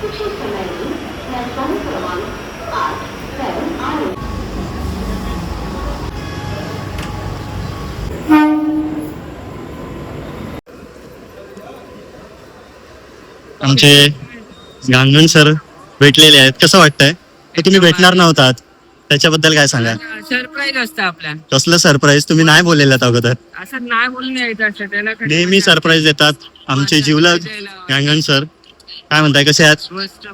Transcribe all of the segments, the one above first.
आमचे गांगण सर भेटलेले आहेत. कसं वाटतंय? ते तुम्ही भेटणार नव्हतात, त्याच्याबद्दल काय सांगा? सरप्राईज असतं आपल्या. कसलं सरप्राईज? तुम्ही नाही बोललेलात अगोदर. असं नाही बोलून यायचं असतं त्याला. नेहमी सरप्राईज देतात आमचे जिवलग गांगण सर. काय म्हणताय, कसे आहात?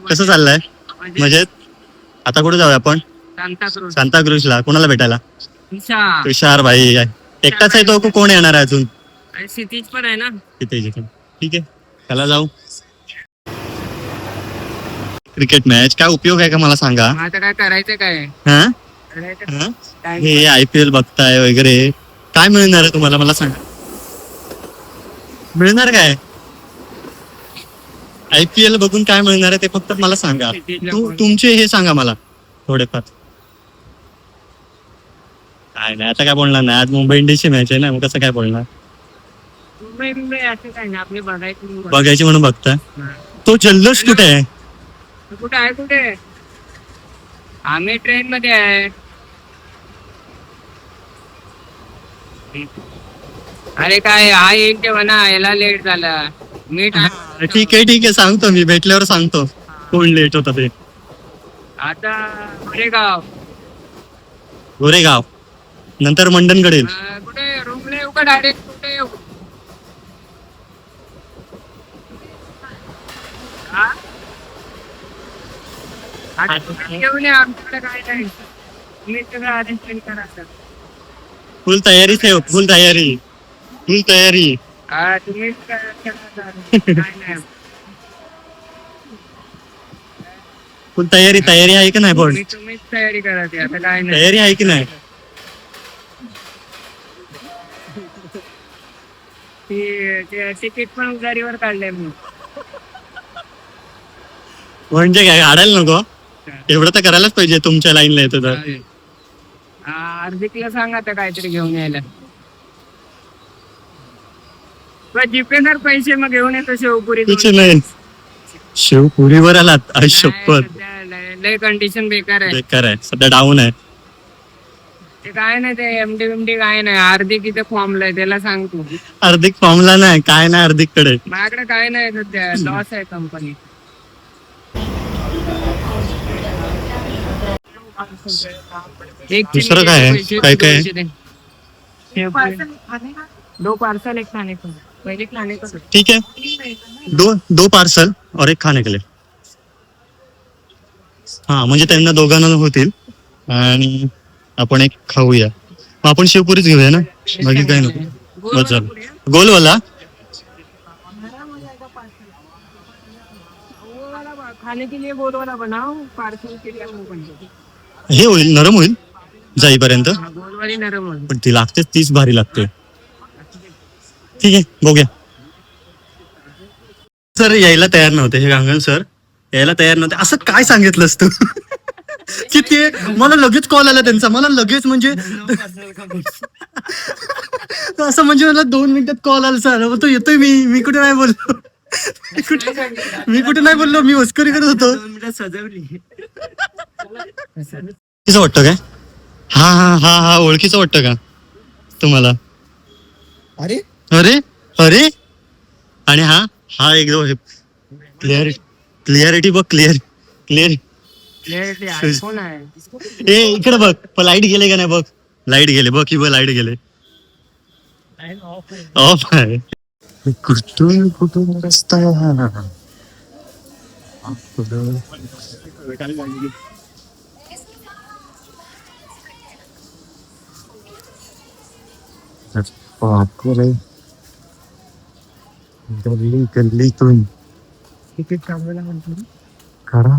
कसं चाललंय? म्हणजे आता कुठे जाऊया आपण? सांताक्रूजला. कोणाला भेटायला? तुषार भाई. एकटाच आहे तो, कोण येणार आहे अजून? सिटीज पण आहे ना. ठीक आहे, चला जाऊ. क्रिकेट मॅच काय उपयोग आहे का मला सांगा? आता काय करायचं काय? हे IPL बघताय वगैरे, काय मिळणार आहे तुम्हाला मला सांगा? मिळणार काय? IPL बघून काय मिळणार आहे ते फक्त मला सांगा. तुमचे हे सांगा मला थोडेफार. काय नाही, आता काय बोलणार नाही. आज मुंबई इंडियन्सची मॅच आहे ना, मग कसं काय बोलणार? मुंबई असं काय ना, आपली बघायची म्हणून बघता. तो जल्लोष कुठे आहे? कुठे? आम्ही ट्रेन मध्ये आहे. अरे काय हा येईल तेव्हा ना, याला लेट झाला. मी ठीक आहे, सांगतो मी भेटल्यावर सांगतो कोण लेट होता ते. आता गोरेगाव नंतर मंडणकडे. कुठे रूमला येऊ का डायरेक्ट? कुठे येऊ? येऊन आमच्याकडे काय नाही. मी सगळं अरेंजमेंट करा. फुल तयारी ठेव. फुल तयारी. तुम्हीच नाही. फुल तयारी आहे की नाही? पण तुम्हीच तयारी करायची. आता काय नाही. तयारी आहे की नाही? तिकीट पण उधारीवर काढलंय मी. म्हणजे काय काढायला नको? एवढं तर करायलाच पाहिजे तुमच्या लाईनला येतो तर. हार्दिकला सांगा आता काहीतरी घेऊन यायला. जीपेवर पैसे मग घेऊन येतो शेवपुरी. कुछ नाही. शेवपुरीवर आलात? शपथ. लय कंडिशन बेकार आहे. सध्या डाऊन आहे. ते काय नाही, ते एमडी काय नाही. हार्दिक इथे फॉर्मला आहे, त्याला सांगतो. हार्दिक फॉर्मला नाही, काय नाही हार्दिक कडे. माझ्याकडे काय नाही सध्या. लॉस आहे कंपनी. दुसरं काय? दो पार्सल एक खाने को. पहिले खाने को. ठीक आहे, दो पार्सल और एक खाने के लिए. हा, म्हणजे त्यांना दोघांना होतील आणि आपण एक खाऊया. मग आपण शेवपुरीच घेऊया ना, बाकी काय नको. बस झालं. गोलवाला खाने के लिए गोलवाला बनाओ. पार्सल के लिए वो बनतो. हे होईल, नरम होईल जाईपर्यंत. गोलवाली नरम होईल, पण ती लागते, तीच भारी लागते. ठीक आहे, बघूया. सर यायला तयार नव्हते, हे गांगण सर यायला तयार नव्हते. असं काय सांगितलंस तू? की ते मला लगेच कॉल आला त्यांचा. मला लगेच म्हणजे असं म्हणजे मला 2 मिनिटात कॉल आला. सर तो येतोय. मी कुठे नाही बोललो. मी मस्करी करत होतो. ओळखीचं वाटतं काय? हा ओळखीचं वाटतं का तुम्हाला? अरे अरे आणि हा एकदम क्लिअरिटी बघ. क्लिअर. ए इकडे बघ, लाईट गेले का नाही बघ. लाईट गेले बघ की, लाईट गेले. ऑफ आहे. कुठून रस्ता गल्लीतून तिकीट काढायला म्हणतो. काढा.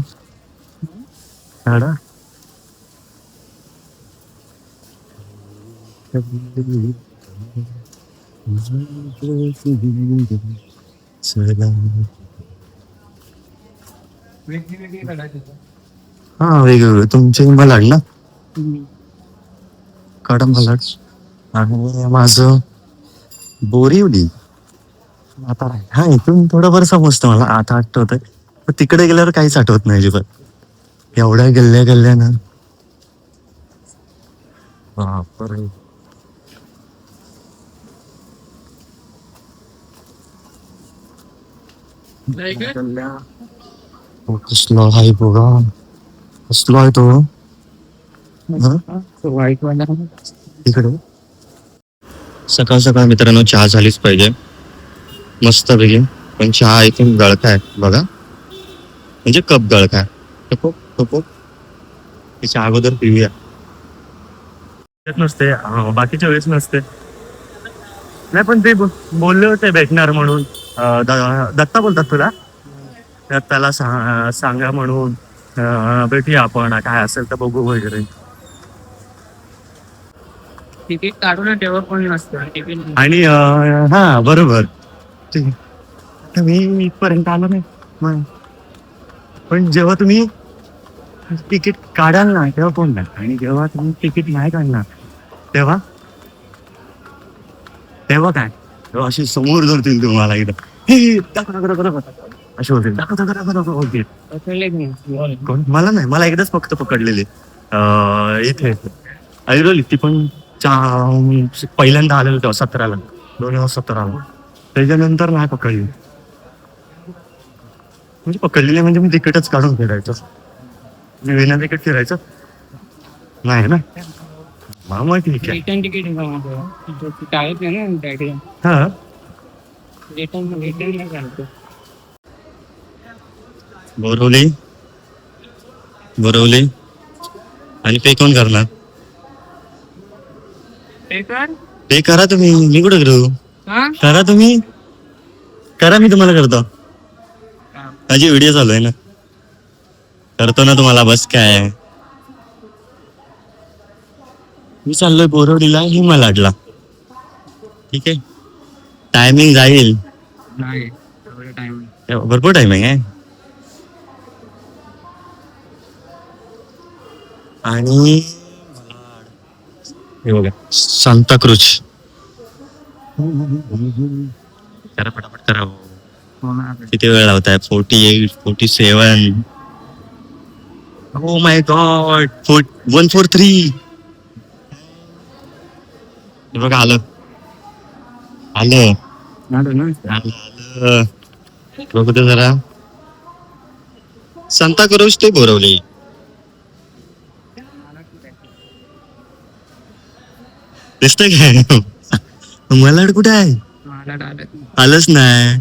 हा, वेगवेगळे तुमचे मलाड ना. काढा मलाड. आणि माझं बोरिवली. आता हा इथून थोडंफार समजतं मला. आता आठवत पण तिकडे गेल्यावर काहीच आठवत नाही अजिबात. एवढ्या गल्ल्या ना. बापरे. कसला आहे बघा, कसला आहे तो. वाईट वाला इकडे सकाळ सकाळ मित्रांनो चहा झालीच पाहिजे मस्त पैकी. पण चहा इथून गळकाय बघा, म्हणजे कप गळकाय. तिच्या अगोदर पिऊया. नसते बाकीच्या वेळेस नसते. नाही पण ते बोलले होते भेटणार म्हणून. दत्ता बोलतात तुला, तर त्याला सांगा म्हणून भेटूया आपण, काय असेल तर बघू वगैरे. तिकीट काढून तेव्हा पण नसतं तिकीट. आणि हा बरोबर, मी इथपर्यंत आलो नाही मग. पण जेव्हा तुम्ही तिकीट काढाल ना तेव्हा कोण नाही, आणि जेव्हा तुम्ही तिकीट नाही काढणार तेव्हा तेव्हा काय, तेव्हा अशी समोर धरतील तुम्हाला एकदम. असे होतील होतील. कोण? मला नाही, मला एकदाच फक्त पकडलेली इथे ऐरोली. ती पण पहिल्यांदा आलेलं तेव्हा 17ला, 2017ला. त्याच्यानंतर नाही पकडली. म्हणजे पकडलेली म्हणजे मी तिकीटच काढून फिरायचं, मी विना तिकीट फिरायचं नाही ना. मग ठीक आहे. रिटर्न तिकीट टाळत नाही ना त्याकडे. हा रिटर्न चालतो. बोरवली आणि पे कोण करणार? ते कर. पे करा तुम्ही, मी कुठे करू? हा करा तुम्ही, करा, मी तुम्हाला करतो. माझी व्हिडिओ चालू आहे ना, करतो ना तुम्हाला. बस काय, मी चाललोय बोरवलीला हिमालाडला. ठीक आहे, टायमिंग जाईल, नाही टाइम भरपूर टायमिंग आहे. आणि हे बघा सांताक्रूज. करा पटापट करा. किती वेळ लावताय? 48, 47. Oh my God, 143. हे बघा आलं. बघू ते जरा. सांताक्रूज ते बोरवली. दिसतंय काय? मलाड कुठे आहे? आलंच नाही.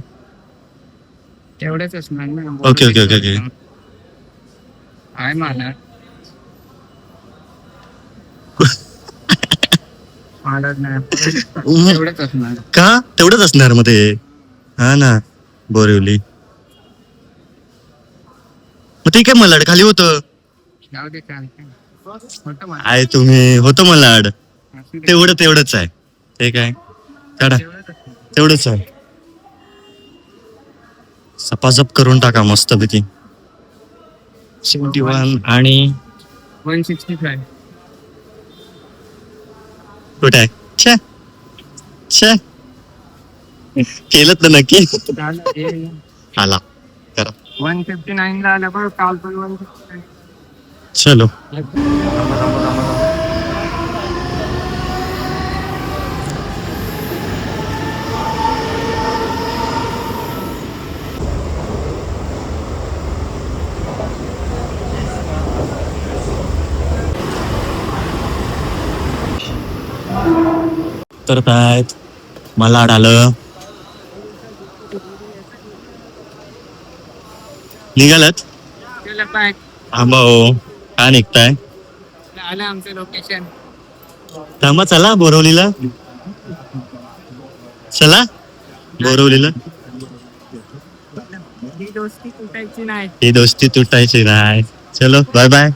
तेवढंच असणार ना. Okay okay okay okay. आहे मला तेवढंच असणार. का तेवढंच असणार मग ते? हा ना, बोरिवली. मग ते काय मलाड खाली होतं? जाऊ दे चालतंय. होतं मला. आहे तुम्ही, होतं मलाड. असू दे. तेवढंच आहे. ते काय काढा, तेवढंच असणार. तेवढंच आहे. सपासप करून टाका मस्त पैकी. 71 आणि 165. कुठे आहे? छे छे, केलं तर नक्की. आला करा. 159 ला आला बघ, काल पण 159. चलो. तर काय मलाड आलं. निघालात? चला बाय. आंबा हो, काय निघताय? आलं आमचं लोकेशन. थांबा, चला बोरवलीला. चला बोरवलीला. ही दोस्ती तुटायची नाही. ही दोस्ती तुटायची नाही. चलो बाय बाय.